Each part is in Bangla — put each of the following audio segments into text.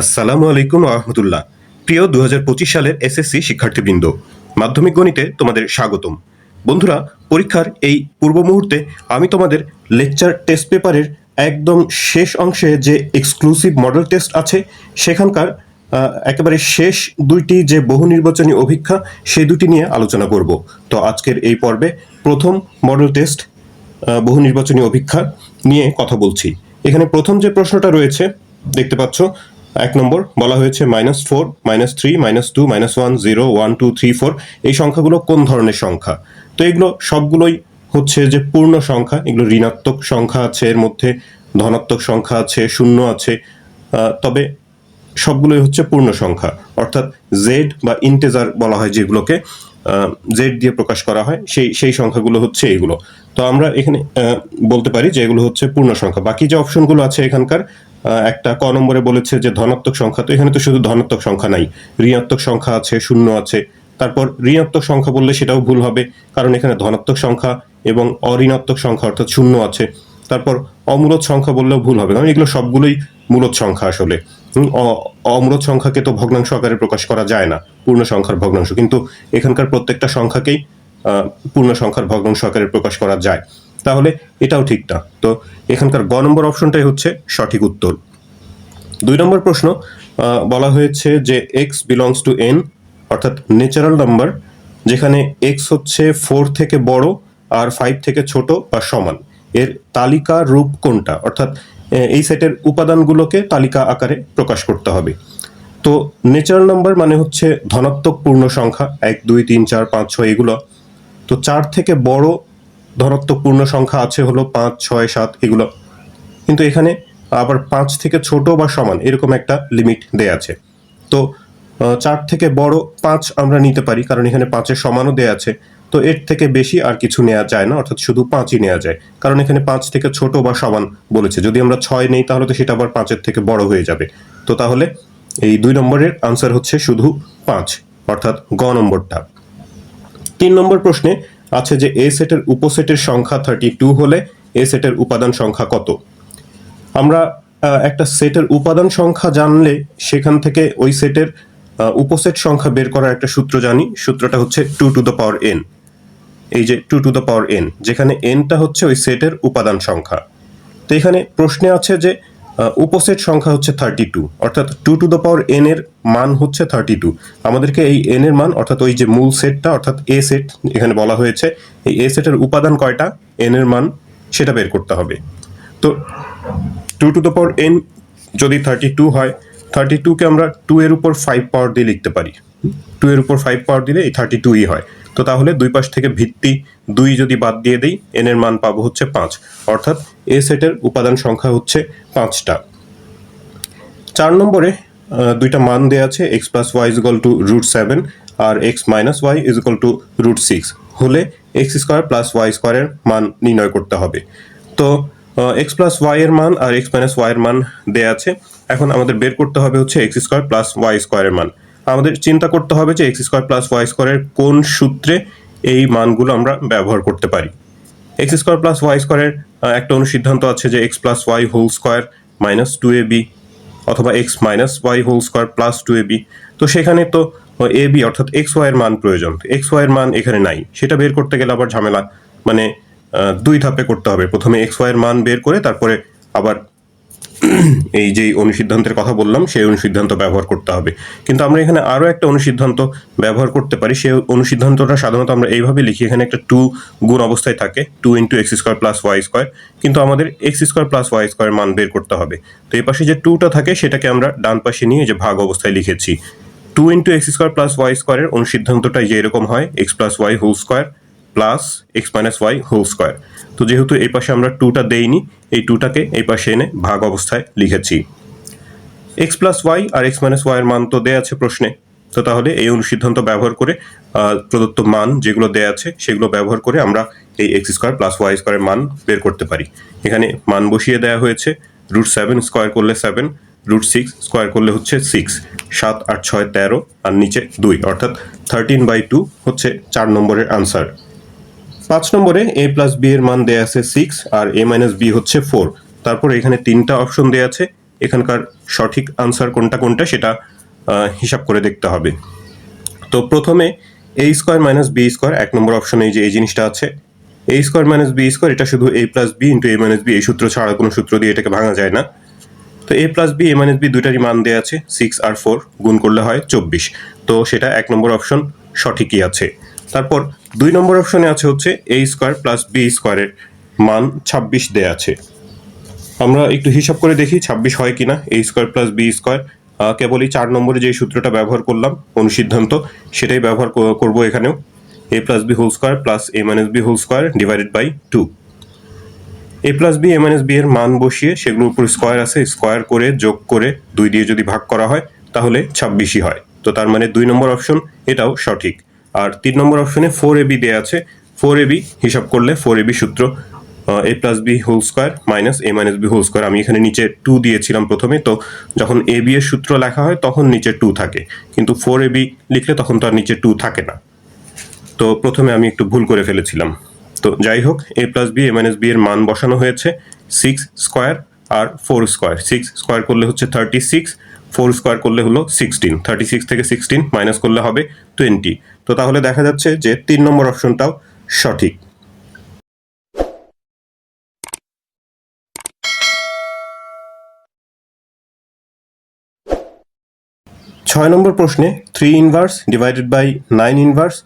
আসসালামু আলাইকুম রহমতুল্লাহ। প্রিয় 2025 সালের এসএসসি শিক্ষার্থীবৃন্দ, মাধ্যমিক গণিতে তোমাদের স্বাগতম। বন্ধুরা, পরীক্ষার এই পূর্ব মুহূর্তে আমি তোমাদের লেকচার টেস্ট পেপারের একদম শেষ অংশে যে এক্সক্লুসিভ মডেল টেস্ট আছে সেখানকার একেবারে শেষ দুইটি যে বহু নির্বাচনী অভিক্ষা সেই দুটি নিয়ে আলোচনা করব। তো আজকের এই পর্বে প্রথম মডেল টেস্ট বহু নির্বাচনী অভিক্ষা নিয়ে কথা বলছি। এখানে প্রথম যে প্রশ্নটা রয়েছে দেখতে পাচ্ছ, 1 নম্বর বলা হয়েছে -4, -3, -2, -1, 0, 1, 2, 3, 4 এই সংখ্যাগুলো কোন ধরনের সংখ্যা। তো এগুলো সবগুলোই হচ্ছে যে পূর্ণ সংখ্যা। এগুলো ঋণাত্মক সংখ্যা আছে, এর মধ্যে ধনাত্মক সংখ্যা আছে, শূন্য আছে, তবে সবগুলোই হচ্ছে পূর্ণ সংখ্যা, অর্থাৎ জেড বা ইন্টেজার বলা হয় যেগুলোকে, জেড দিয়ে প্রকাশ করা হয়, সেই সংখ্যাগুলো হচ্ছে এগুলো। তো আমরা এখানে বলতে পারি যে এগুলো হচ্ছে পূর্ণ সংখ্যা। বাকি যে অপশনগুলো আছে এখানকার, একটা ক নম্বরে বলেছে যে ধনাত্মক সংখ্যা, তো এখানে তো শুধু ধনাত্মক সংখ্যা নাই, ঋণাত্মক সংখ্যা আছে, শূন্য আছে। তারপর ঋণাত্মক সংখ্যা বললে সেটাও ভুল হবে, কারণ এখানে ধনাত্মক সংখ্যা এবং অঋণাত্মক সংখ্যা অর্থাৎ শূন্য আছে। তারপর অমূলদ সংখ্যা বললেও ভুল হবে, কারণ এগুলো সবগুলোই মূলদ সংখ্যা আসলে। অমূলদ সংখ্যাকে তো ভগ্নাংশ আকারে প্রকাশ করা যায় না, পূর্ণ সংখ্যার ভগ্নাংশ, কিন্তু এখানকার প্রত্যেকটা সংখ্যাকেই পূর্ণ সংখ্যার ভগ্নাংশ আকারে প্রকাশ করা যায়। তাহলে এটাও ঠিক না। তো এখানকার গ নম্বর অপশনটাই হচ্ছে সঠিক উত্তর। 2 নম্বর প্রশ্ন, বলা হয়েছে যে এক্স বিলংস টু এন, অর্থাৎ ন্যাচারাল নাম্বার যেখানে এক্স হচ্ছে 4 থেকে বড় আর 5 থেকে ছোট বা সমান, এর তালিকা রূপ কোনটা, অর্থাৎ এই সেটের উপাদানগুলোকে তালিকা আকারে প্রকাশ করতে হবে। তো ন্যাচারাল নাম্বার মানে হচ্ছে ধনাত্মক পূর্ণ সংখ্যা, 1, 2, 3, 4, 5, 6 এগুলো। তো 4 থেকে বড় ধনাত্মক পূর্ণ সংখ্যা আছে হলো 5, 6, 7 এগুলো, কিন্তু এখানে আবার 5 থেকে ছোট বা সমান এরকম একটা লিমিট দেয়া আছে। তো 4 থেকে বড় 5 আমরা নিতে পারি, কারণ এখানে 5-এর সমানও দেয়া আছে। তো এর থেকে বেশি আর কিছু নেওয়া যায় না, অর্থাৎ শুধু 5ই নেওয়া যায়, কারণ এখানে 5 থেকে ছোট বা সমান বলেছে। যদি আমরা 6 নেই তাহলে তো সেটা আবার 5-এর থেকে বড় হয়ে যাবে। তো তাহলে এই 2 নম্বরের আনসার হচ্ছে শুধু 5, অর্থাৎ গ নম্বরটা। 3 নম্বর প্রশ্নে আছে যে এ সেটের উপসেটের সংখ্যা 32 হলে এ সেটের উপাদান সংখ্যা কত। আমরা একটা সেটের উপাদান সংখ্যা জানলে সেখান থেকে ওই সেটের উপসেট সংখ্যা বের করার একটা সূত্র জানি। সূত্রটা হচ্ছে 2 টু দ্য পাওয়ার n। এই যে 2 টু দ্য পাওয়ার n, যেখানে nটা হচ্ছে ওই সেটের উপাদান সংখ্যা। তো এখানে প্রশ্নে আছে যে উপসেট সংখ্যা হচ্ছে 32, অর্থাৎ 2 টু দ্য পাওয়ার n এর মান হচ্ছে 32। আমাদেরকে এই n এর মান, অর্থাৎ ওই যে মূল সেটটা, অর্থাৎ এ সেট এখানে বলা হয়েছে, এই এ সেটের উপাদান কয়টা, n এর মান সেটা বের করতে হবে। তো 2 টু দ্য পাওয়ার n যদি 32 হয়, 32কে আমরা 2 এর উপর 5 পাওয়ার দিয়ে লিখতে পারি। 2 এর উপর 5 পাওয়ার দিলে এই 32ই হয়। তো তাহলে দুই পাশ থেকে ভিত্তি 2 যদি বাদ দিয়ে দেই, n এর মান পাবো হচ্ছে 5, অর্থাৎ এ সেটের উপাদান সংখ্যা হচ্ছে 5টা। 4 নম্বরে দুইটা মান দেয়া আছে, x plus y is equal to √7 আর x minus y is equal to √6 হলে x স্কোয়ার প্লাস ওয়াই স্কোয়ারের মান নির্ণয় করতে হবে। তো x প্লাস ওয়াই এর মান আর x মাইনাস ওয়াই এর মান দেয়া আছে। এখন আমাদের বের করতে হবে হচ্ছে x স্কোয়ার প্লাস ওয়াই স্কোয়ারের মান। আমাদের চিন্তা করতে হবে যে x স্কোয়ার প্লাস ওয়াই স্কোয়ারের কোন সূত্রে এই মানগুলো আমরা ব্যবহার করতে পারি। x স্কোয়ার প্লাস ওয়াই স্কোয়ারের একটা অনুসিদ্ধান্ত আছে যে x plus y whole square minus 2ab, অথবা x minus y whole square plus 2ab। তো সেখানে তো ab অর্থাৎ এক্স ওয়াই এর মান প্রয়োজন, এক্স ওয়াই এর মান এখানে নাই, সেটা বের করতে গেলে আবার ঝামেলা, মানে 2 ধাপে করতে হবে। প্রথমে এক্স ওয়াই এর মান বের করে তারপরে আবার এই যে অনুসিদ্ধান্তের কথা বললাম সেই অনুসিদ্ধান্ত ব্যবহার করতে হবে। কিন্তু আমরা এখানে আরো একটা অনুসিদ্ধান্ত ব্যবহার করতে পারি। সেই অনুসিদ্ধান্তটা সাধারণত আমরা এইভাবে লিখি, এখানে একটা 2 গুণ অবস্থায় থাকে, 2 into x square plus y square, কিন্তু আমাদের x square plus y square মান বের করতে হবে। তো এই পাশে যে 2টা থাকে সেটাকে আমরা ডান পাশে নিয়ে যে ভাগ অবস্থায় লিখেছি। 2 ইন্টু এক্স স্কোয়ার প্লাস ওয়াই স্কোয়ারের অনুসিদ্ধান্তটা যে এরকম হয়, x plus y whole square plus x minus y whole square. তো যেহেতু এই পাশে আমরা 2টা দেইনি, এই 2টাকে এই পাশে এনে ভাগ অবস্থায় লিখেছি। এক্স প্লাস ওয়াই আর এক্স মাইনাস ওয়াই এর মান তো দেয়া আছে প্রশ্নে। তো তাহলে এই অনুসিদ্ধান্ত ব্যবহার করে প্রদত্ত মান যেগুলো দেয়া আছে সেগুলো ব্যবহার করে আমরা এই এক্স স্কোয়ার প্লাস ওয়াই স্কোয়ারের মান বের করতে পারি। এখানে মান বসিয়ে দেওয়া হয়েছে, √7 স্কোয়ার করলে 7, √6 স্কোয়ার করলে হচ্ছে 6, 7 8 6 13 আর নিচে 2, অর্থাৎ 13/2 হচ্ছে 4 নম্বরের আনসার। 5 নম্বরে a প্লাস b এর মান দেয়া আছে 6 আর a মাইনাস b হচ্ছে 4। তারপর এখানে 3টা অপশন দেয়া আছে, এখানকার সঠিক আনসার কোনটা কোনটা সেটা হিসাব করে দেখতে হবে। তো প্রথমে এ স্কোয়ার মাইনাস বি স্কোয়ার, 1 নম্বর অপশনে এই যে এই জিনিসটা আছে, এ স্কোয়ার মাইনাস বি স্কোয়ার, এটা শুধু এ প্লাস বি ইন্টু এ মাইনাস বি, এই সূত্র ছাড়া কোনো সূত্র দিয়ে এটাকে ভাঙা যায় না। তো এ plus B, A minus B দুইটারই মান দেওয়া আছে, 6 আর 4 গুণ করলে হয় 24। তো সেটা 1 নম্বর অপশন সঠিকই আছে। তারপর 2 নম্বর অপশনে আছে হচ্ছে এ স্কোয়ার প্লাস বি স্কোয়ারের মান 26 দেয়া আছে। আমরা একটু হিসাব করে দেখি 26 হয় কিনা। এ স্কোয়ার প্লাস বি স্কোয়ার, কেবলই 4 নম্বরে যে সূত্রটা ব্যবহার করলাম অনুসিদ্ধান্ত, সেটাই ব্যবহার করব এখানেও। A plus B whole square plus A minus B whole square divided by 2। A plus B, A minus B এর মান বসিয়ে সেগুলোর উপর স্কোয়ার আছে, স্কোয়ার করে যোগ করে 2 দিয়ে যদি ভাগ করা হয় তাহলে 26ই হয়। তো তার মানে 2 নম্বর অপশন এটাও সঠিক। আর 3 নম্বর অপশনে 4ab দেয়া আছে, 4ab হিসাব করলে 4ab সূত্র A plus B whole square minus A minus B whole square. আমি এখানে নিচে 2 দিয়েছিলাম প্রথমে, তো যখন এ বি এর সূত্র লেখা হয় তখন নিচে 2 থাকে, কিন্তু 4ab লিখলে তখন তো আর নিচে 2 থাকে না। তো প্রথমে আমি একটু ভুল করে ফেলেছিলাম। তো যাই হোক, এ plus B, A minus B এর মান বসানো হয়েছে 6 স্কোয়ার আর 4 স্কোয়ার। 6 স্কোয়ার করলে হচ্ছে 36, 4 স্কোয়ার করলে হলো 16। 36 থেকে 16 মাইনাস করলে হবে 20। তো তাহলে দেখা যাচ্ছে যে 3 নম্বর অপশনটাও সঠিক। 6 নম্বর প্রশ্নে 3 inverse divided by 9 inverse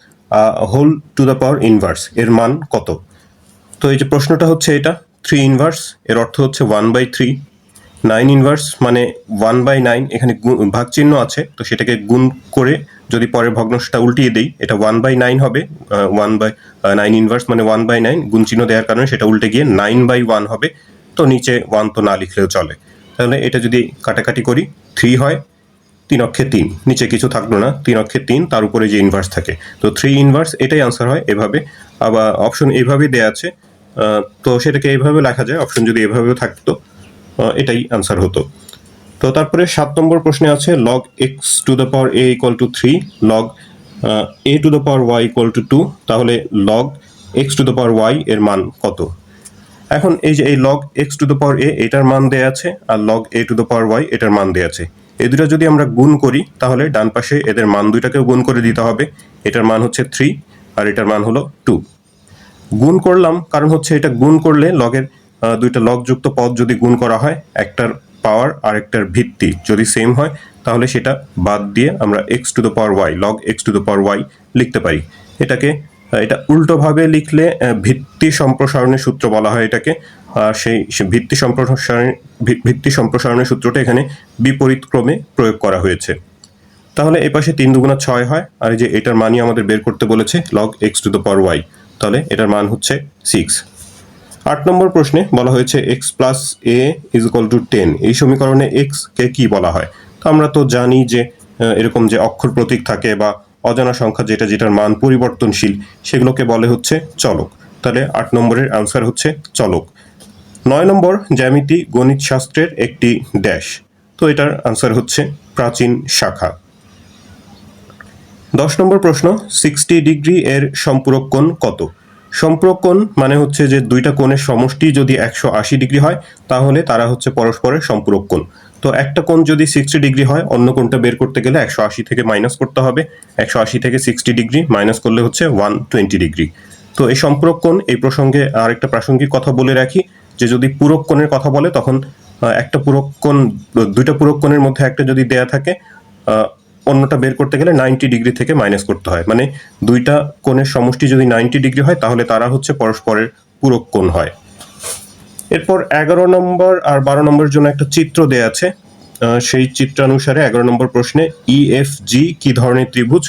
whole to the power inverse এর মান কত? তো এই যে প্রশ্নটা হচ্ছে এটা, 3 ইনভার্স এর অর্থ হচ্ছে 1/3, 9 ইনভার্স মানে 1/9, এখানে ভাগ চিহ্ন আছে, তো সেটাকে গুণ করে যদি পরের ভগ্নাংশটা উল্টিয়ে দেই এটা 1/9 হবে। 1/9 ইনভার্স মানে 1/9, গুণ চিহ্ন দেওয়ার কারণে সেটা উল্টে গিয়ে 9/1 হবে। তো নিচে 1 তো না লিখলেও চলে। তাহলে এটা যদি কাটাকাটি করি 3 হয়, 3 অক্ষে 3, নিচে কিছু থাকলো না, 3 অক্ষে 3, তার উপরে যে ইনভার্স থাকে, তো 3 ইনভার্স এটাই আনসার হয় এভাবে। আবার অপশন এইভাবেই দেয়া আছে, তো সেটাকে এইভাবে লেখা যায়, অপশন যদি এভাবেও থাকতো এটাই আনসার হতো। তো তারপরে 7 নম্বর প্রশ্নে আছে log x to the power A equal to 3, log A to the power Y equal to 2, তাহলে log x to the power Y এর মান কত? এখন এই যে এই log x to the power A এটার মান দেয়া আছে, আর log A to the power Y এটার মান দেয়া আছে। এই দুটো যদি আমরা গুণ করি তাহলে ডান পাশে এদের মান দুইটাকেও গুণ করে দিতে হবে। এটার মান হচ্ছে 3 আর এটার মান হলো 2। গুণ করলাম কারণ হচ্ছে এটা গুণ করলে লগের দুইটা লগযুক্ত পদ যদি গুণ করা হয়, একটার পাওয়ার আর একটার ভিত্তি যদি সেম হয় তাহলে সেটা বাদ দিয়ে আমরা x to the power y, log x to the power y লিখতে পারি। এটা উল্টোভাবে লিখলে ভিত্তি সম্প্রসারণের সূত্র বলা হয় এটাকে। সেই ভিত্তি সম্প্রসারণের সূত্রটা এখানে বিপরীত ক্রমে প্রয়োগ করা হয়েছে। তাহলে এই পাশে 3 দুগুণা 6 হয়, আর এই যে এটার মানই আমাদের বের করতে বলেছে log x to the power y, তাহলে এটার মান হচ্ছে 6। 8 নম্বর প্রশ্নে বলা হয়েছে x plus A is equal two 10, এই সমীকরণে এক্স কে কি বলা হয়? তো আমরা তো জানি যে এরকম যে অক্ষর প্রতীক থাকে বা অজানা সংখ্যা যেটার মান পরিবর্তনশীল সেগুলোকে বলে হচ্ছে চলক। তাহলে 8 নম্বরের আনসার হচ্ছে চলক। 9 নম্বর জ্যামিতি গণিত শাস্ত্রের একটি ড্যাশ, তো এটার আনসার হচ্ছে প্রাচীন শাখা। 10 নম্বর প্রশ্ন 60 ডিগ্রি এর সম্পূরক কোণ কত? সম্পূরক কোণ মানে হচ্ছে যে দুইটা কোণের সমষ্টি যদি 180 ডিগ্রি হয় তাহলে তারা হচ্ছে পরস্পরের সম্পূরক কোণ। তো একটা কোণ যদি 60 ডিগ্রি হয়, অন্য কোণটা বের করতে গেলে 180 থেকে মাইনাস করতে হবে। 180 থেকে 60 ডিগ্রি মাইনাস করলে হচ্ছে 120 ডিগ্রি। তো এই সম্পূরক কোণ, এই প্রসঙ্গে আরেকটা প্রাসঙ্গিক কথা বলে রাখি যে যদি পূরক কোণের কথা বলে তখন একটা পূরক কোণ, দুইটা পূরক কোণের মধ্যে একটা যদি দেয়া থাকে অন্যটা বের করতে গেলে 90 ডিগ্রি থেকে মাইনাস করতে হয়। মানে দুইটা কোণের সমষ্টি যদি 90 ডিগ্রি হয় তাহলে তারা হচ্ছে পরস্পরের পূরক কোণ হয়। এরপর 11 নম্বর আর 12 নম্বরের জন্য একটা চিত্র দেয়া আছে, সেই চিত্রানুসারে 11 নম্বর প্রশ্নে ইএফজি কি ধরনের ত্রিভুজ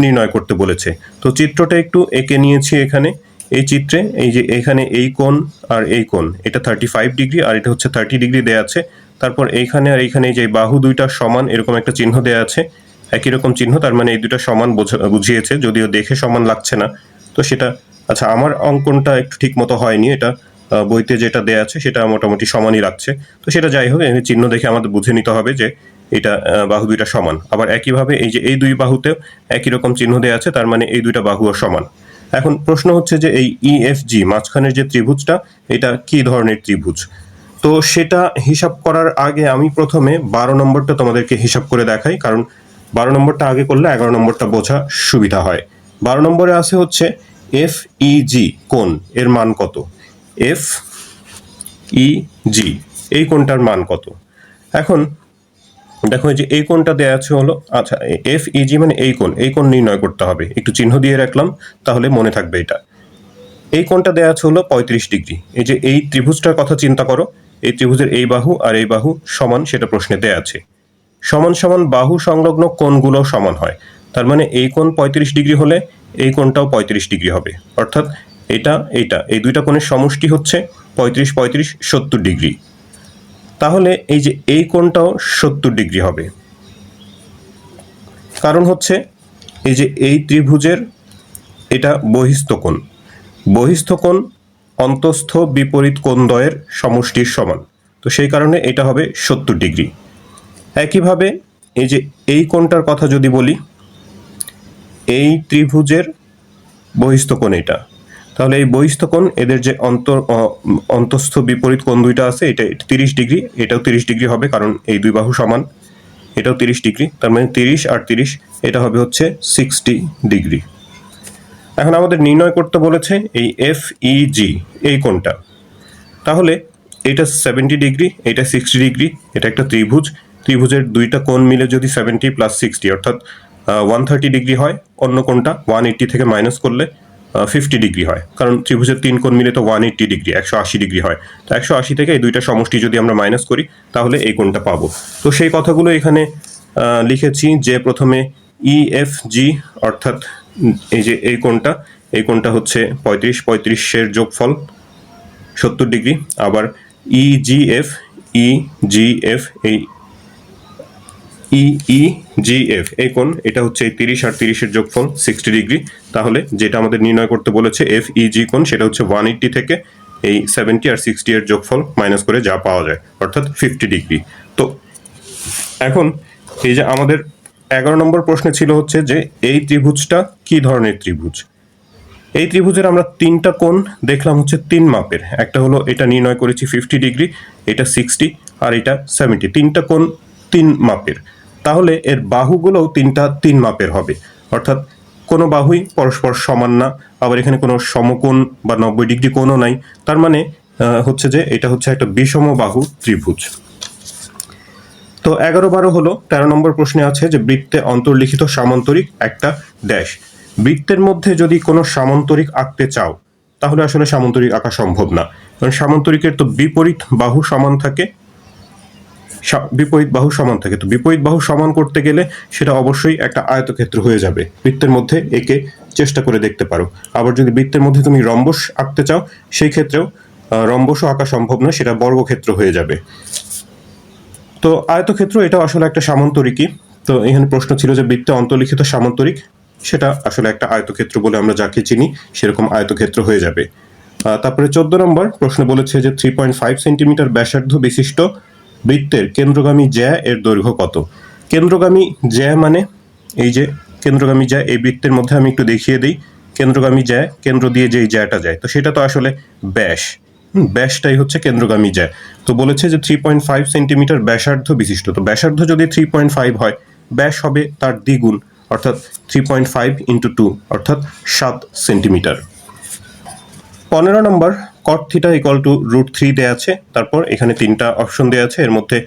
নির্ণয় করতে বলেছে। তো চিত্রটা একটু এঁকে নিয়েছি এখানে। এই চিত্রে এই যে এখানে এই কোণ আর এই কোণ, এটা 35 ডিগ্রি আর এটা হচ্ছে 30 ডিগ্রি দেয়া আছে। তারপর এইখানে আর এইখানে যে বাহু দুইটা সমান এরকম একটা চিহ্ন দেয়া আছে, একই রকম চিহ্ন, তার মানে এই দুটো সমান বুঝিয়েছে, যদিও দেখে সমান লাগছে না। তো সেটা আচ্ছা, আমার অঙ্কনটা একটু ঠিক মতো হয়নি, এটা বইতে যেটা দেয়া আছে সেটা মোটামুটি সমানই লাগছে। তো সেটা যাই হোক, চিহ্ন দেখে আমাদের বুঝে নিতে হবে যে এটা বাহু দুইটা সমান। আবার একইভাবে এই যে এই দুই বাহুতেও একই রকম চিহ্ন দেয়া আছে, তার মানে এই দুইটা বাহুও সমান। এখন প্রশ্ন হচ্ছে যে এই ইএফজি মাঝখানের যে ত্রিভুজটা এটা কি ধরনের ত্রিভুজ? তো সেটা হিসাব করার আগে আমি প্রথমে 12 নম্বরটা তোমাদেরকে হিসাব করে দেখাই, কারণ 12 নম্বরটা আগে করলে 11 নম্বরটা বোঝা সুবিধা হয়। 12 নম্বরে আছে হচ্ছে এফ ই জি কোণ, এর মান কত? এফ ই জি এই কোণটার মান কত? এখন দেখো যে এই কোণটা দেওয়া আছে হলো, আচ্ছা এফ ই জি মানে এই কোণ নির্ণয় করতে হবে, একটু চিহ্ন দিয়ে রাখলাম তাহলে মনে থাকবে এটা। এই কোণটা দেওয়া আছে হলো 35 ডিগ্রি। এই যে এই ত্রিভুজটার কথা চিন্তা করো, এই ত্রিভুজের এই বাহু আর এই বাহু সমান, সেটা প্রশ্নে দেওয়া আছে। সমান সমান বাহু সংলগ্ন কোণগুলো সমান হয়, তার মানে এই কোণ 35 ডিগ্রি হলে এই কোণটাও 35 ডিগ্রি হবে, অর্থাৎ এটা এই দুইটা কোণের সমষ্টি হচ্ছে 35 35 70 ডিগ্রি। তাহলে এই যে এই কোণটাও 70 ডিগ্রি হবে, কারণ হচ্ছে এই যে এই ত্রিভুজের এটা বহিস্থ কোণ, বহিস্থ কোণ অন্তস্থ বিপরীত কোণদ্বয়ের সমষ্টির সমান, তো সেই কারণে এটা হবে 70 ডিগ্রি। একইভাবে এই যে এই কোণটার কথা যদি বলি, এই ত্রিভুজের বহিস্থ কোণ এটা, তাহলে এই বহিস্থ কোণ এদের যে অন্তস্থ বিপরীত কোণ দুইটা আছে, এটা 30 ডিগ্রি, এটাও 30 ডিগ্রি হবে, কারণ এই দুই বাহু সমান। এটাও 30 ডিগ্রি, তার মানে 30 আর 30 এটা হবে হচ্ছে 60 ডিগ্রি। এখন আমাদের নির্ণয় করতে বলেছে এই এফ ই জি এই কোণটা, তাহলে এটা 70 ডিগ্রি, এটা 60 ডিগ্রি, এটা একটা ত্রিভুজ, ত্রিভুজের দুইটা কোণ মিলে যদি 70 প্লাস 60 অর্থাৎ 130 ডিগ্রি হয়, অন্য কোণটা 180 থেকে মাইনাস করলে 50 ডিগ্রি হয়, কারণ ত্রিভুজের তিন কোণ মিলে তো 180 ডিগ্রি, 180 ডিগ্রি হয়। তো 180 থেকে এই দুইটা সমষ্টি যদি আমরা মাইনাস করি তাহলে এই কোণটা পাবো। তো সেই কথাগুলো এখানে লিখেছি, যে প্রথমে ই এফ জি অর্থাৎ এই যে এই কোণটা হচ্ছে 35 35-এর যোগফল 70 ডিগ্রি, আবার ই জি এফ এই ইইজিএফ এই কোণ এটা হচ্ছে 30 আর 30-এর যোগফল 60 ডিগ্রি। তাহলে যেটা আমাদের নির্ণয় করতে বলেছে এফ ইজি কোণ, সেটা হচ্ছে 180 থেকে এই 70 আর 60 এর যোগফল মাইনাস করে যা পাওয়া যায়, অর্থাৎ 50 ডিগ্রি। তো এখন এই যে আমাদের 11 নম্বর প্রশ্নে ছিল হচ্ছে যে এই ত্রিভুজটা কি ধরনের ত্রিভুজ। এই ত্রিভুজের আমরা তিনটা কোণ দেখলাম হচ্ছে 3 মাপের, একটা হলো এটা নির্ণয় করেছি 50 ডিগ্রি, এটা 60 আর এটা 70, তিনটা কোণ 3 মাপের। তাহলে এর বাহুগুলোও তিনটা 3 মাপের হবে, অর্থাৎ কোনো বাহুই পরস্পর সমান না, আবার এখানে কোনো সমকোণ বা 90 ডিগ্রি কোণও নাই, তার মানে হচ্ছে যে এটা হচ্ছে একটা বিষম বাহু ত্রিভুজ। তো 11-12 হলো 13 নম্বর প্রশ্নে আছে যে বৃত্তে অন্তর্লিখিত সামান্তরিক একটা ড্যাশ। বৃত্তের মধ্যে যদি কোনো সামান্তরিক আঁকতে চাও তাহলে আসলে সামান্তরিক আঁকা সম্ভব না, কারণ সামান্তরিকের তো বিপরীত বাহু সমান থাকে, তো বিপরীত বাহু সমান করতে গেলে সেটা অবশ্যই একটা আয়তক্ষেত্র হয়ে যাবে। বৃত্তের মধ্যে একে চেষ্টা করে দেখতে পারো। আবার যদি বৃত্তের মধ্যে তুমি রম্বস আঁকতে চাও সেই ক্ষেত্রেও রম্বসও আঁকা সম্ভব না, সেটা বর্গক্ষেত্র হয়ে যাবে। তো আয়তক্ষেত্র এটা আসলে একটা সামান্তরিকই। তো এখানে প্রশ্ন ছিল যে বৃত্তে অন্তর্লিখিত সামান্তরিক, সেটা আসলে একটা আয়তক্ষেত্র বলে আমরা যাকে চিনি সেরকম আয়তক্ষেত্র হয়ে যাবে। তারপরে 14 নম্বর প্রশ্ন বলেছে যে 3.5 সেন্টিমিটার ব্যাসার্ধ বিশিষ্ট বৃত্তের কেন্দ্রগামী জ্যা এর দৈর্ঘ্য কত। কেন্দ্রগামী জ্যা মানে এই যে কেন্দ্রগামী জ্যা, এই বৃত্তের মধ্যে আমি একটু দেখিয়ে দিই, কেন্দ্রগামী জ্যা কেন্দ্র দিয়ে যেই জ্যাটা যায়, তো সেটা তো আসলে ব্যাস, ব্যাসটাই হচ্ছে কেন্দ্রগামী জ্যা। তো বলেছে যে 3.5 সেন্টিমিটার ব্যাসার্ধ বিশিষ্ট, তো ব্যাসার্ধ যদি 3.5 হয়, ব্যাস হবে তার দ্বিগুণ, অর্থাৎ 3.5 ইন্টু 2 অর্থাৎ 7 centimetre. 15 number caught theta equal to √3 দেয়া আছে, তারপর এখানে তিনটা অপশন দেয়া আছে, এর মধ্যে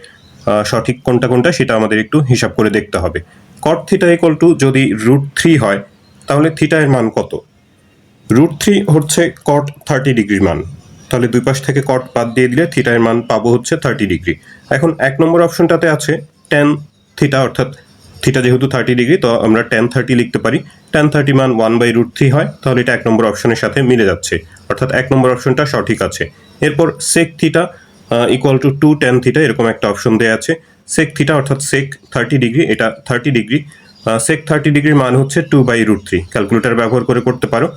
সঠিক কোনটা সেটা আমাদের একটু হিসাব করে দেখতে হবে। কট থিটা ইকুয়াল টু যদি √3 হয় তাহলে থিটা এর মান কত। √3 হচ্ছে কট 30 ডিগ্রির মান, তাহলে দুই পাশ থেকে কট বাদ দিয়ে দিলে থিটা এর মান পাবো হচ্ছে 30 ডিগ্রি। এখন 1 নম্বর অপশনটাতে আছে tan থিটা, অর্থাৎ থিটা যেহেতু 30 ডিগ্রি তো আমরা tan 30 লিখতে পারি, tan 30 মান 1/√3 হয়, তাহলে এটা 1 নম্বর অপশনের সাথে মিলে যাচ্ছে, অর্থাৎ 1 নম্বর অপশনটা সঠিক আছে। এরপর sec theta equal to 2 tan theta এরকম একটা অপশন দেয়া আছে। sec থিটা অর্থাৎ sec 30 ডিগ্রি, এটা 30 ডিগ্রি, sec 30 ডিগ্রির মান হচ্ছে 2/√3, ক্যালকুলেটর ব্যবহার করে করতে পারো।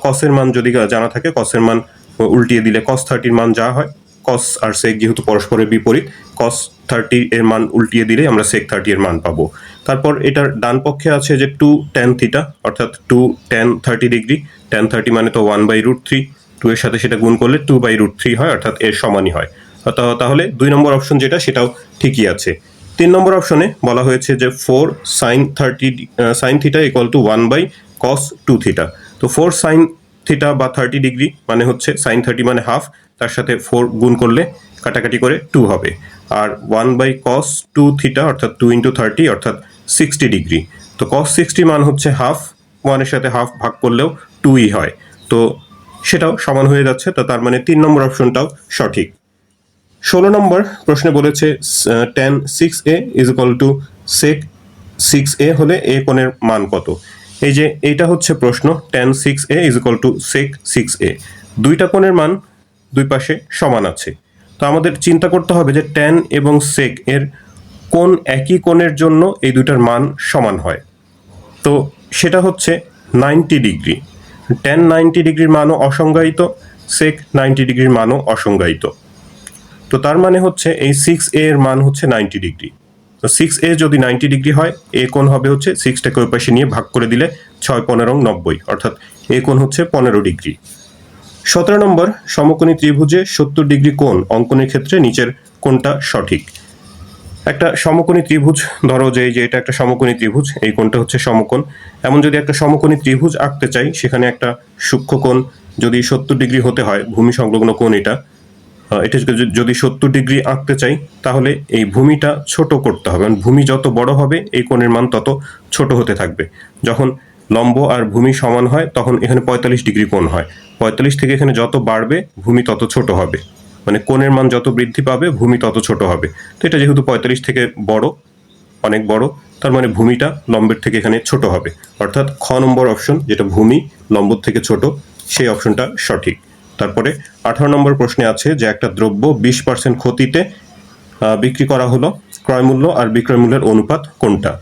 কসের মান যদি জানা থাকে, কসের মান উল্টিয়ে দিলে cos 30 মান যা হয়, cos আর sec যেহেতু পরস্পরের বিপরীত, cos 30 এর মান উল্টিয়ে দিলে আমরা sec 30 এর মান পাবো। তারপর এটার ডান পক্ষে আছে যে 2 tan থিটা অর্থাৎ 2 tan 30 ডিগ্রি, tan 30 মানে তো 1/√3, 2 এর সাথে সেটা গুণ করলে 2/√3 হয়, অর্থাৎ এর সমানই হয়। তাহলে 2 নম্বর অপশন যেটা সেটাও ঠিকই আছে। 3 নম্বর অপশনে বলা হয়েছে যে 4 sin theta equal to 1/cos 2 theta. তো 4 sin থিটা বা 30 ডিগ্রি মানে হচ্ছে sin 30 মানে হাফ, তার সাথে 4 গুণ করলে কাটাকাটি করে 2 হবে, আর 1/cos 2 থিটা অর্থাৎ 2 ইন্টু 30 অর্থাৎ 60 ডিগ্রি। তো cos 60 মান হচ্ছে হাফ, 1 এর সাথে হাফ ভাগ করলেও 2ই হয়, তো সেটাও সমান হয়ে যাচ্ছে। তো তার মানে 3 নম্বর অপশনটাও সঠিক। 16 নম্বর প্রশ্নে বলেছে tan 6a is equal two sec 6a হলে a কোণের মান কত। এই যে এইটা হচ্ছে প্রশ্ন, tan 6a is equal two sec 6a। দুইটা কোণের মান দুই পাশে সমান আছে, তো আমাদের চিন্তা করতে হবে যে tan এবং sec এর কোণ একই কোণের জন্য এই দুইটার মান সমান হয়। তো সেটা হচ্ছে 90 ডিগ্রি। tan 90 ডিগ্রির মানও অসংজ্ঞায়িত, sec 90 ডিগ্রির মানও অসংজ্ঞায়িত। তো তার মানে হচ্ছে এই 6a এর মান হচ্ছে 90 ডিগ্রি। তো 6a যদি 90 ডিগ্রি হয়, এ কোণ হবে হচ্ছে 6টাকে ওই পাশে নিয়ে ভাগ করে দিলে 6 15 90, অর্থাৎ এ কোণ হচ্ছে 15 ডিগ্রি। 17 নম্বর, সমকোণী ত্রিভুজে 70 ডিগ্রি কোণ অঙ্কনের ক্ষেত্রে নিচের কোণটা সঠিক। একটা সমকোণী ত্রিভুজ ধরো যে এটা একটা সমকোণী ত্রিভুজ, এই কোণটা হচ্ছে সমকোণ। এমন যদি একটা সমকোণী ত্রিভুজ আঁকতে চাই, সেখানে একটা সূক্ষ্মকোণ যদি 70 ডিগ্রি হতে হয়, ভূমি সংলগ্ন কোণ এটা যদি 70 ডিগ্রি আঁকতে চাই, তাহলে এই ভূমিটা ছোট করতে হবে। ভূমি যত বড় হবে এই কোণের মান তত ছোট হতে থাকবে। যখন লম্ব আর ভূমি সমান হয় তখন এখানে 45 ডিগ্রি কোণ হয়, 45 থেকে এখানে যত বাড়বে ভূমি তত ছোট হবে, মানে কোণের মান যত বৃদ্ধি পাবে ভূমি তত ছোট হবে। তো এটা যেহেতু 45 থেকে বড়, অনেক বড়, তার মানে ভূমিটা লম্বের থেকে এখানে ছোট হবে, অর্থাৎ খ নম্বর অপশন যেটা ভূমি লম্ব থেকে ছোট, সেই অপশনটা সঠিক। তারপরে 18 নম্বর প্রশ্নে আছে যে একটা দ্রব্য 20% ক্ষতিতে বিক্রি করা হলো, ক্রয় মূল্য আর বিক্রয় মূল্যের অনুপাত কোনটা।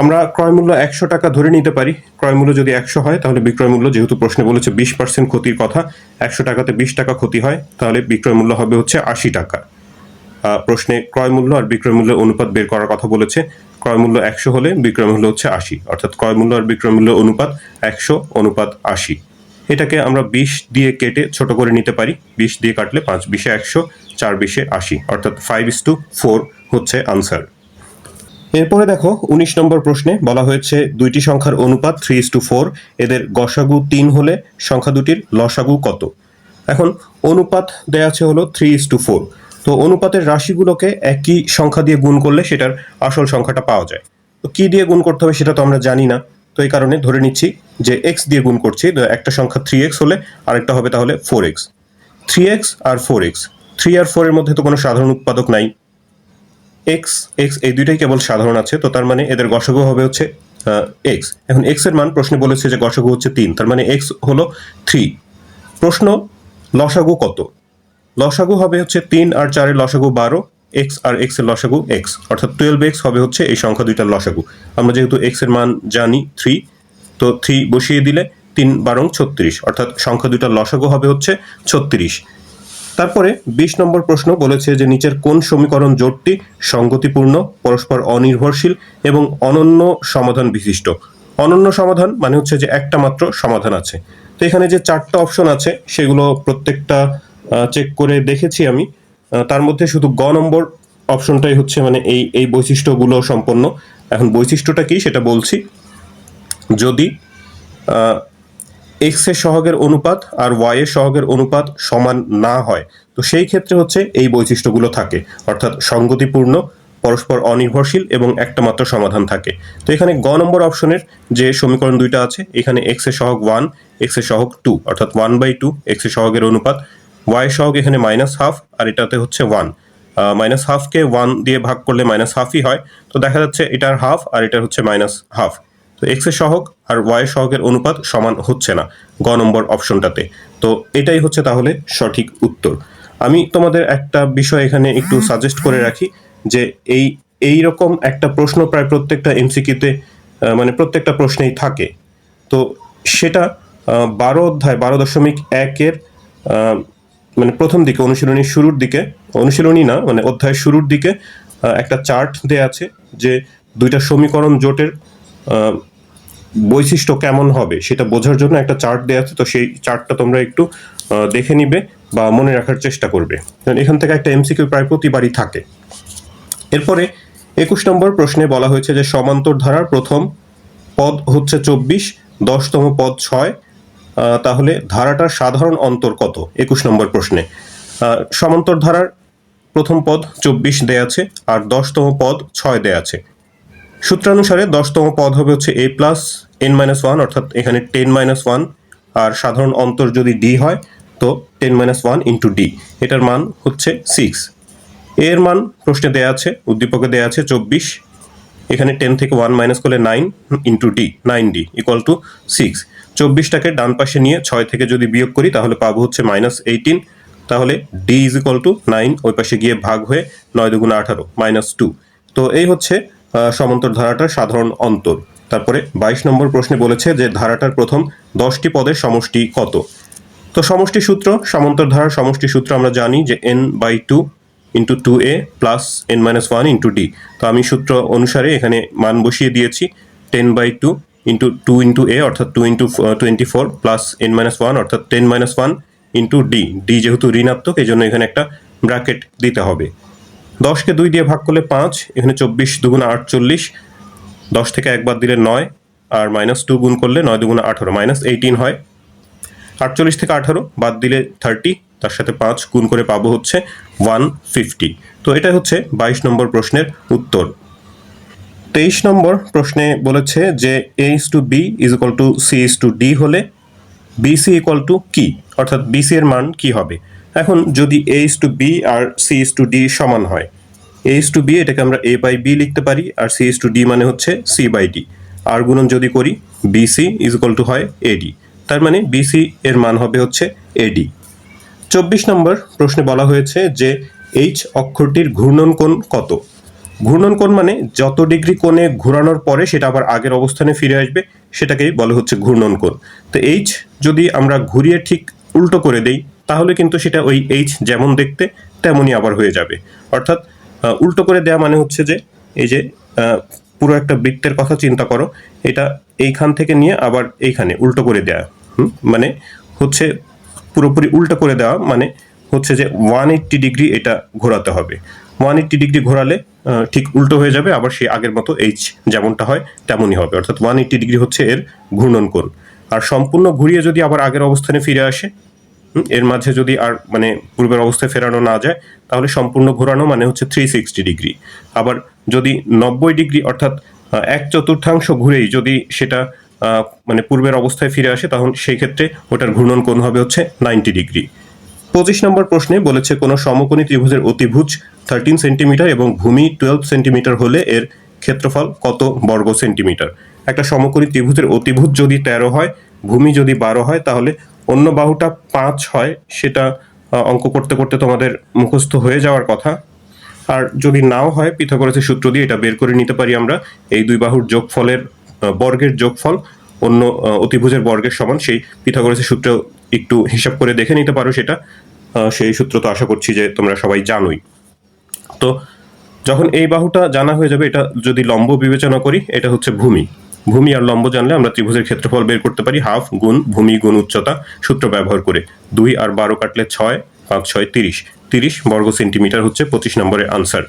আমরা ক্রয় মূল্য 100 টাকা ধরে নিতে পারি। ক্রয় মূল্য যদি 100 হয় তাহলে বিক্রয় মূল্য, যেহেতু প্রশ্নে বলেছে 20% ক্ষতির কথা, 100 টাকাতে 20 টাকা ক্ষতি হয়, তাহলে বিক্রয় মূল্য হবে হচ্ছে 80 টাকা। প্রশ্নে ক্রয় মূল্য আর বিক্রয় মূল্যের অনুপাত বের করার কথা বলেছে। ক্রয় মূল্য 100 হলে বিক্রয় মূল্য হচ্ছে 80, অর্থাৎ ক্রয় মূল্য আর বিক্রয় মূল্যের অনুপাত 100 অনুপাত 80। এটাকে আমরা 20 দিয়ে কেটে ছোট করে নিতে পারি, 20 দিয়ে কাটলে 5 20 100, 4 20 80, অর্থাৎ 5:4 হচ্ছে আনসার। এরপরে দেখো 19 নম্বর প্রশ্নে বলা হয়েছে দুইটি সংখ্যার অনুপাত 3:4, এদের গসাগু 3 হলে সংখ্যা দুটির লসাগু কত। এখন অনুপাত দেয়া আছে হলো 3:4, তো অনুপাতের রাশিগুলোকে একই সংখ্যা দিয়ে গুণ করলে সেটার আসল সংখ্যাটা পাওয়া যায়। তো কি দিয়ে গুণ করতে হবে সেটা তো আমরা জানি না, তো এই কারণে ধরে নিচ্ছি যে x দিয়ে গুণ করছি। একটা সংখ্যা 3x হলে আরেকটা হবে তাহলে 4x। 3x আর 4x, 3 আর 4 এর মধ্যে তো কোনো সাধারণ উৎপাদক নাই, x x এই দুইটাই কেবল সাধারণ আছে, তো তার মানে এদের গসাগু হবে হচ্ছে x। এখন x এর মান প্রশ্নে বলেছে যে গসাগু হচ্ছে 3, তার মানে x হলো 3। প্রশ্ন লসাগু কত। লসাগু হবে হচ্ছে 3 আর 4 এর লসাগু 12, x আর x এর লসাগু x, অর্থাৎ 12x হবে হচ্ছে এই সংখ্যা দুইটার লসাগু। আমরা যেহেতু x এর মান জানি 3, তো 3 বসিয়ে দিলে 3 12 36, অর্থাৎ সংখ্যা দুইটার লসাগু হবে হচ্ছে 36। তারপরে 20 নম্বর প্রশ্ন বলেছে যে নিচের কোন সমীকরণ জোটটি সঙ্গতিপূর্ণ, পরস্পর অনির্ভরশীল এবং অনন্য সমাধান বিশিষ্ট। অনন্য সমাধান মানে হচ্ছে যে একটা মাত্র সমাধান আছে। তো এখানে যে 4টা অপশন আছে সেগুলো প্রত্যেকটা চেক করে দেখেছি আমি, তার মধ্যে শুধু গ নম্বর অপশনটাই হচ্ছে মানে এই বৈশিষ্ট্যগুলো সম্পন্ন। এখন বৈশিষ্ট্যটা কি সেটা বলছি। যদি x এর সহগের অনুপাত আর y এর সহগের অনুপাত সমান না হয়, তো সেই ক্ষেত্রে হচ্ছে এই বৈশিষ্ট্যগুলো থাকে, অর্থাৎ সঙ্গতিপূর্ণ, পরস্পর অনির্ভরশীল এবং একটা মাত্র সমাধান থাকে। তো এখানে গ নম্বর অপশনের যে সমীকরণ দুইটা আছে, এখানে x এর সহগ 1, x এর সহগ 2, অর্থাৎ 1/2 x এর সহগের অনুপাত, y এর সহগ এখানে -1/2 আর এটাতে হচ্ছে 1, -1/2 কে 1 দিয়ে ভাগ করলে -1/2ই হয়। তো দেখা যাচ্ছে এটার হাফ আর এটার হচ্ছে -1/2, তো x এর সহগ আর y এর সহগের অনুপাত সমান হচ্ছে না গ নম্বর অপশনটাতে। তো এটাই হচ্ছে তাহলে সঠিক উত্তর। আমি তোমাদের একটা বিষয় এখানে একটু সাজেস্ট করে রাখি যে এই রকম একটা প্রশ্ন প্রায় প্রত্যেকটা এমসিকিউতে মানে প্রত্যেকটা প্রশ্নেই থাকে। তো সেটা 12 অধ্যায় 12.1 মানে প্রথম দিকে অনুশীলনীর শুরুর দিকে, অনুশীলনী না মানে অধ্যায়ের শুরুর দিকে একটা চার্ট দেয়া আছে যে দুইটা সমীকরণ জোটের বৈশিষ্ট্য কেমন হবে সেটা বোঝার জন্য একটা চার্ট দেয়া আছে। তো সেই চার্টটা তোমরা একটু দেখে নিবে, বা মনে রাখার চেষ্টা করবে, কারণ এখান থেকে একটা এমসিকিউ প্রায় প্রতিবারই থাকে। এরপরে 21 নম্বর প্রশ্নে বলা হয়েছে যে সমান্তর ধারার প্রথম পদ হচ্ছে 24, 10তম পদ 6, তাহলে ধারাটার সাধারণ অন্তর কত? 21 নম্বর প্রশ্নে সমান্তর ধারার প্রথম পদ 24 দেয়া আছে আর 10তম পদ 6 দেয়া আছে। সূত্রানুসারে 10তম পদ হবে হচ্ছে a প্লাস n-1, অর্থাৎ এখানে 10-1, আর সাধারণ অন্তর যদি d হয় তো 10-1 ইন্টু d, এটার মান হচ্ছে 6। এর মান প্রশ্নে দেয়া আছে, উদ্দীপকে দেয়া আছে 24, এখানে 10 থেকে 1 মাইনাস করলে 9 into d, 9d equal to 6। 24টাকে ডান পাশে নিয়ে 6 থেকে যদি বিয়োগ করি তাহলে পাবো হচ্ছে -18, তাহলে d ইজ ইকুয়াল টু 9 ওই পাশে গিয়ে ভাগ হয়ে 9 দুগুণে 18 -2। তো এই হচ্ছে সমান্তর ধারাটার সাধারণ অন্তর। তারপরে 22 নম্বর প্রশ্নে বলেছে যে ধারাটার প্রথম 10টি পদের সমষ্টি কত? তো সমষ্টি সূত্র, সমান্তর ধারার সমষ্টি সূত্র আমরা জানি যে n/2 into 2a plus n-1 into d। তো আমি সূত্র অনুসারে এখানে মান বসিয়ে দিয়েছি 10/2 ইন্টু 2 ইন্টু a অর্থাৎ 2 ইন্টু 24 প্লাস n-1 অর্থাৎ 10-1 ইন্টু d। d যেহেতু ঋণাত্মক এই জন্য এখানে একটা ব্র্যাকেট দিতে হবে। 10কে 2 দিয়ে ভাগ করলে 5, এখানে 24 দুগুণে 48, 10 থেকে একবার দিলে 9, আর -2 গুণ করলে 9 দুগুণে 18 -18 হয়। 48 থেকে 18 বাদ দিলে 30, তার সাথে 5 গুণ করে পাবো হচ্ছে 150। তো এটা হচ্ছে 22 নম্বর প্রশ্নের উত্তর। 23 নম্বর প্রশ্নে বলেছে যে a/b is equal two c/d হলে bc ইকুয়াল টু কি, অর্থাৎ bc এর মান কি হবে? এখন যদি a/b আর c/d সমান হয়, a/b এটাকে আমরা a/b লিখতে পারি, আর c/d মানে হচ্ছে c/d, আর গুণন যদি করি bc ইজ ইকুয়াল টু হয় ad, তার মানে bc এর মান হবে হচ্ছে ad। 24 নম্বর প্রশ্নে বলা হয়েছে যে h অক্ষরটির ঘূর্ণন কোণ কত? ঘূর্ণন কোণ মানে যত ডিগ্রি কোণে ঘোরানোর পরে সেটা আবার আগের অবস্থানে ফিরে আসবে, সেটাকেই বলে হচ্ছে ঘূর্ণন কোণ। তো h যদি আমরা ঘুরিয়ে ঠিক উল্টো করে দেই তাহলে কিন্তু সেটা ওই h যেমন দেখতে তেমনই আবার হয়ে যাবে। অর্থাৎ উল্টো করে দেয়া মানে হচ্ছে যে এই যে পুরো একটা বৃত্তের কথা চিন্তা করো, এটা এইখান থেকে নিয়ে আবার এইখানে উল্টো করে দেয়া, মানে হচ্ছে পুরোপুরি উল্টো করে দেওয়া মানে হচ্ছে যে 180 ডিগ্রি এটা ঘোরাতে হবে। 180 ডিগ্রি ঘোরালে ঠিক উল্টো হয়ে যাবে, আবার সেই আগের মতো এইচ যেমনটা হয় তেমনই হবে, অর্থাৎ 180 ডিগ্রি হচ্ছে এর ঘূর্ণন কোণ। আর সম্পূর্ণ ঘুরিয়ে যদি আবার আগের অবস্থানে ফিরে আসে, এর মাঝে যদি আর মানে পূর্বের অবস্থায় ফেরানো না যায় তাহলে সম্পূর্ণ ঘোরানো মানে হচ্ছে 360 ডিগ্রি। আবার যদি 90 ডিগ্রি অর্থাৎ 1/4 ঘুরেই যদি সেটা মানে পূর্বের অবস্থায় ফিরে আসে তখন সেই ক্ষেত্রে ওটার ঘূর্ণন কোণ হবে হচ্ছে 90 ডিগ্রি। 25 নম্বর প্রশ্নে বলেছে কোনো সমকোণী ত্রিভুজের অতিভুজ 13 সেন্টিমিটার এবং ভূমি 12 সেন্টিমিটার হলে এর ক্ষেত্রফল কত বর্গ সেন্টিমিটার? একটা সমকোণী ত্রিভুজের অতিভুজ যদি 13 হয়, ভূমি যদি 12 হয়, তাহলে অন্য বাহুটা 5 হয়, সেটা অঙ্ক করতে করতে তোমাদের মুখস্থ হয়ে যাওয়ার কথা। আর যদি নাও হয় পিথাগোরাসের সূত্র দিয়ে এটা বের করে নিতে পারি আমরা, এই দুই বাহুর যোগফলের বর্গের যোগফল অন্য অতিভুজের বর্গের সমান। সেই পিথাগোরাসের সূত্র একটু হিসাব করে দেখে নিতে পারো, সেটা সেই সূত্র তো আশা করছি যে তোমরা সবাই জানোই। তো যখন এই বাহুটা জানা হয়ে যাবে, এটা যদি লম্ব বিবেচনা করি এটা হচ্ছে ভূমি। ভূমি আর লম্ব জানলে আমরা ত্রিভুজের ক্ষেত্রফল বের করতে পারি হাফ গুণ ভূমি গুণ উচ্চতা সূত্র ব্যবহার করে। 2 আর 12 কাটলে 6, 5 6 30, 30 বর্গ সেন্টিমিটার হচ্ছে 25 নম্বরের আনসার।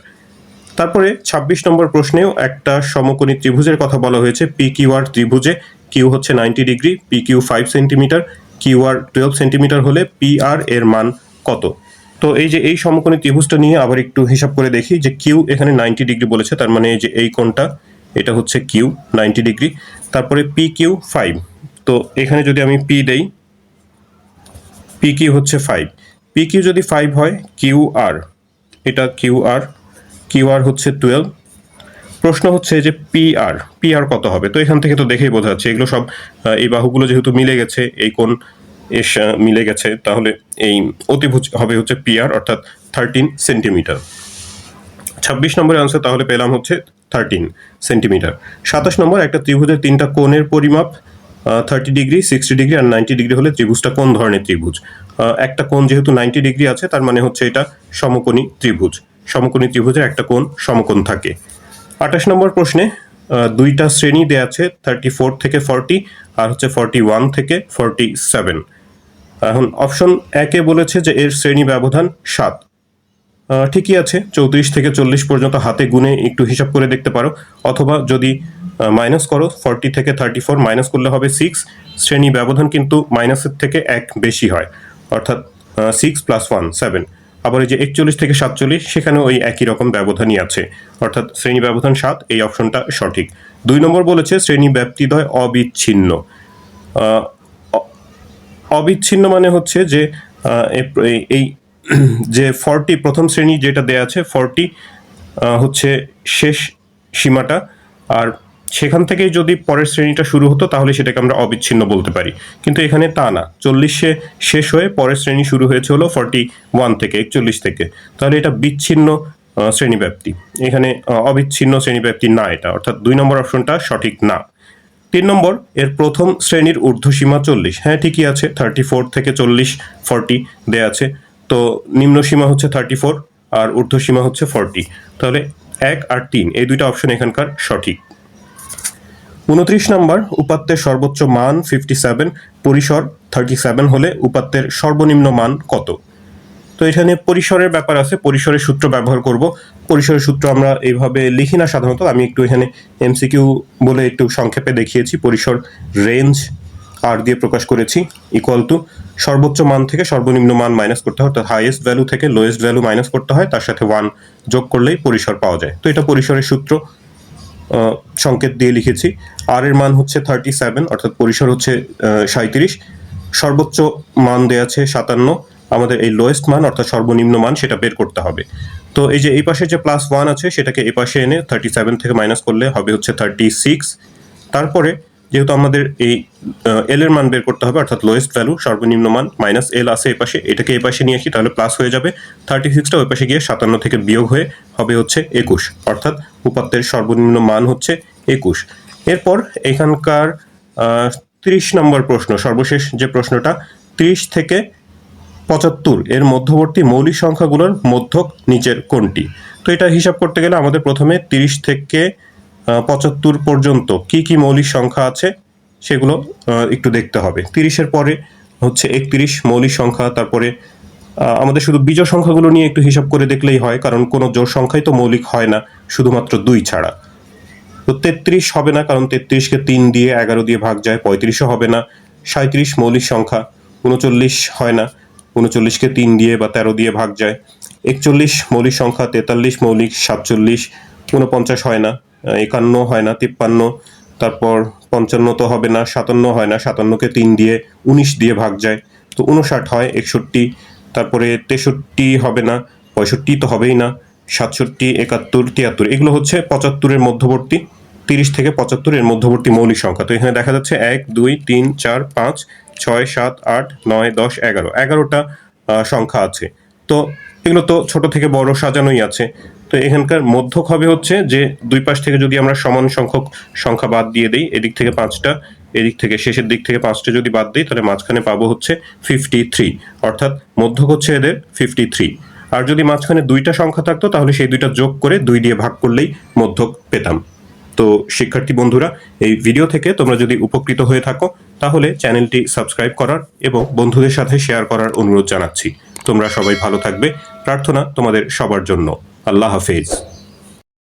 তারপরে 26 নম্বর প্রশ্নেও একটা সমকোণী ত্রিভুজের কথা বলা হয়েছে। পি কিউ আর ত্রিভুজে কিউ হচ্ছে 90 degree, P Q 5 centimetre, Q R 12 centimetre হলে পি আর এর মান কত? তো এই যে এই সমকোণী ত্রিভুজটা নিয়ে আবার একটু হিসাব করে দেখি যে কিউ এখানে 90 ডিগ্রি বলেছে, তার মানে এই যে এই কোণটা এটা হচ্ছে কিউ 90 ডিগ্রি। তারপরে পি কিউ 5, তো এখানে যদি আমি পি দেই, পি কিউ হচ্ছে 5, পি কিউ যদি 5 হয়, কিউ আর এটা কিউ আর হচ্ছে 12। প্রশ্ন হচ্ছে যে পি আর কত হবে? তো এখান থেকে তো দেখেই বোঝা যাচ্ছে এগুলো সব এই বাহুগুলো যেহেতু মিলে গেছে, এই কোণ এস মিলে গেছে, তাহলে এই অতিভুজ হবে হচ্ছে পি আর অর্থাৎ 13 সেন্টিমিটার। 26 নম্বরের আনসার তাহলে পেলাম হচ্ছে 13 সেন্টিমিটার। 27 নম্বর, একটা ত্রিভুজের তিনটা কোণের পরিমাপ 30 ডিগ্রি, 60 ডিগ্রি আর 90 ডিগ্রি হলে ত্রিভুজটা কোন ধরনের ত্রিভুজ? একটা কোণ যেহেতু 90 ডিগ্রি আছে তার মানে হচ্ছে এটা সমকোণী ত্রিভুজ। সমকোণী ত্রিভুজের একটা কোণ সমকোণ থাকে। 28 নম্বর প্রশ্নে দুইটা শ্রেণী দেয়া আছে, 34 থেকে 40 আর হচ্ছে 41 থেকে 47। এখন অপশন একে বলেছে যে এর শ্রেণী ব্যবধান 7। ঠিকই আছে, 34 থেকে 40 পর্যন্ত হাতে গুনে একটু হিসাব করে দেখতে পারো, অথবা যদি মাইনাস করো 40 থেকে 34 মাইনাস করলে হবে 6। শ্রেণী ব্যবধান কিন্তু মাইনাসের থেকে 1 বেশি হয়, অর্থাৎ 6 + 1 7। আবার এই যে 41 থেকে 47 সেখানে ওই একই রকম ব্যবধানই আছে, অর্থাৎ শ্রেণী ব্যবধান 7, এই অপশনটা সঠিক। 2 নম্বর বলেছে শ্রেণী ব্যাপ্তিদ্বয় অবিচ্ছিন্ন। অবিচ্ছিন্ন মানে হচ্ছে যে এই যে 40 প্রথম শ্রেণী যেটা দেয়া আছে 40 হচ্ছে শেষ সীমাটা, আর সেখান থেকেই যদি পরের শ্রেণীটা শুরু হতো তাহলে সেটাকে আমরা অবিচ্ছিন্ন বলতে পারি, কিন্তু এখানে তা না। 40-এ শেষ হয়ে পরের শ্রেণী শুরু হয়েছে হলো 41 থেকে, 41 থেকে, তাহলে এটা বিচ্ছিন্ন শ্রেণীব্যাপ্তি। এখানে অবিচ্ছিন্ন শ্রেণীব্যাপ্তি না এটা, অর্থাৎ 2 নম্বর অপশনটা সঠিক না। 3 নম্বর, এর প্রথম শ্রেণীর ঊর্ধ্বসীমা 40। হ্যাঁ ঠিকই আছে, 34 থেকে 40 40 দেয়া আছে, তো নিম্ন সীমা হচ্ছে 34 আর ঊর্ধ্বসীমা হচ্ছে 40, তাহলে 1 আর 3 এই দুইটা অপশন এখানকার সঠিক। 29 নম্বর, উপাত্তের সর্বোচ্চ মান 57, পরিসর 37 হলে উপাত্তের সর্বনিম্ন মান কত? তো এখানে পরিসরের ব্যাপার আছে, পরিসরের সূত্র ব্যবহার করব। পরিসরের সূত্র আমরা এইভাবে লিখি না সাধারণত, আমি একটু এখানে এমসিকিউ বলে একটু সংক্ষেপে দেখিয়েছি। পরিসর রেঞ্জ আর দিয়ে প্রকাশ করেছি, ইকুয়াল টু সর্বোচ্চ মান থেকে সর্বনিম্ন মান মাইনাস করতে হয়, অর্থাৎ হাইয়েস্ট ভ্যালু থেকে লোয়েস্ট ভ্যালু মাইনাস করতে হয়, তার সাথে 1 যোগ করলেই পরিসর পাওয়া যায়। তো এটা পরিসরের সূত্র, সংকেত দিয়ে লিখেছি। আর এর মান হচ্ছে 37, অর্থাৎ পরিসর হচ্ছে 37, সর্বোচ্চ মান দেয়া আছে 57, আমাদের এই লোয়েস্ট মান অর্থাৎ সর্বনিম্ন মান সেটা বের করতে হবে। তো এই যে এই পাশে যে +1 আছে সেটাকে এই পাশে এনে 37 থেকে মাইনাস করলে হবে হচ্ছে 36। তারপরে যেহেতু আমাদের এই এল এর মান বের করতে হবে, অর্থাৎ লোয়েস্ট ভ্যালু সর্বনিম্ন মান, মাইনাস এল আছে এই পাশে, এটাকে এই পাশে নিয়ে আসি তাহলে প্লাস হয়ে যাবে। 36টা ওই পাশে গিয়ে 57 থেকে বিয়োগ হয়ে হবে হচ্ছে 21, অর্থাৎ উপাত্তের সর্বনিম্ন মান হচ্ছে 21। এরপর এখানকার 30 নম্বর প্রশ্ন, সর্বশেষ যে প্রশ্নটা, 30 থেকে 75 এর মধ্যবর্তী মৌলিক সংখ্যাগুলোর মধ্যক নিচের কোনটি? তো এটা হিসাব করতে গেলে আমাদের প্রথমে 30 থেকে 75 পর্যন্ত কি কি মৌলিক সংখ্যা আছে সেগুলো একটু দেখতে হবে। 30-এর পরে হচ্ছে 31 মৌলিক সংখ্যা, তারপরে আমাদের শুধু বিজোড় সংখ্যাগুলো নিয়ে একটু হিসাব করে দেখলেই হয়, কারণ কোনো জোড় সংখ্যাই তো মৌলিক হয় না শুধুমাত্র 2 ছাড়া। তো 33 হবে না, কারণ 33কে 3 দিয়ে 11 দিয়ে ভাগ যায়। 35ও হবে না। 37 মৌলিক সংখ্যা। 39 হয় না, 39কে 3 দিয়ে বা 13 দিয়ে ভাগ যায়। 41 মৌলিক সংখ্যা। 43 মৌলিক। 47, 49 হয় না, 51 হয় না, 53, তারপর 55 তো হবে না, 57 হয় না, 57কে 3 দিয়ে 19 দিয়ে ভাগ যায়, তো 59 হয়। 61, তারপরে 63 হবে না, 65 তো হবেই না, 67, 71, 73 এগুলো হচ্ছে 75 এর মধ্যবর্তী, 30 থেকে 75 এর মধ্যবর্তী মৌলিক সংখ্যা। তো এখানে দেখা যাচ্ছে 1 2 3 4 5 6 7 8 9 10 11, 11টা সংখ্যা আছে। তো এগুলো তো ছোট থেকে বড় সাজানোই আছে। তো এখানকার মধ্যক হবে হচ্ছে যে দুই পাশ থেকে যদি আমরা সমান সংখ্যক সংখ্যা বাদ দিয়ে দেই, এদিক থেকে 5টা, এদিক থেকে শেষের দিক থেকে 5টা যদি বাদ দিই তাহলে মাঝখানে পাবো হচ্ছে 53, অর্থাৎ মধ্যক হচ্ছে এদের 53। আর যদি মাঝখানে 2টা সংখ্যা থাকতো তাহলে সেই 2টা যোগ করে 2 দিয়ে ভাগ করলেই মধ্যক পেতাম। তো শিক্ষার্থী বন্ধুরা, এই ভিডিও থেকে তোমরা যদি উপকৃত হয়ে থাকো তাহলে চ্যানেলটি সাবস্ক্রাইব করার এবং বন্ধুদের সাথে শেয়ার করার অনুরোধ জানাচ্ছি। তোমরা সবাই ভালো থাকবে, প্রার্থনা তোমাদের সবার জন্য। আল্লাহ হাফেজ।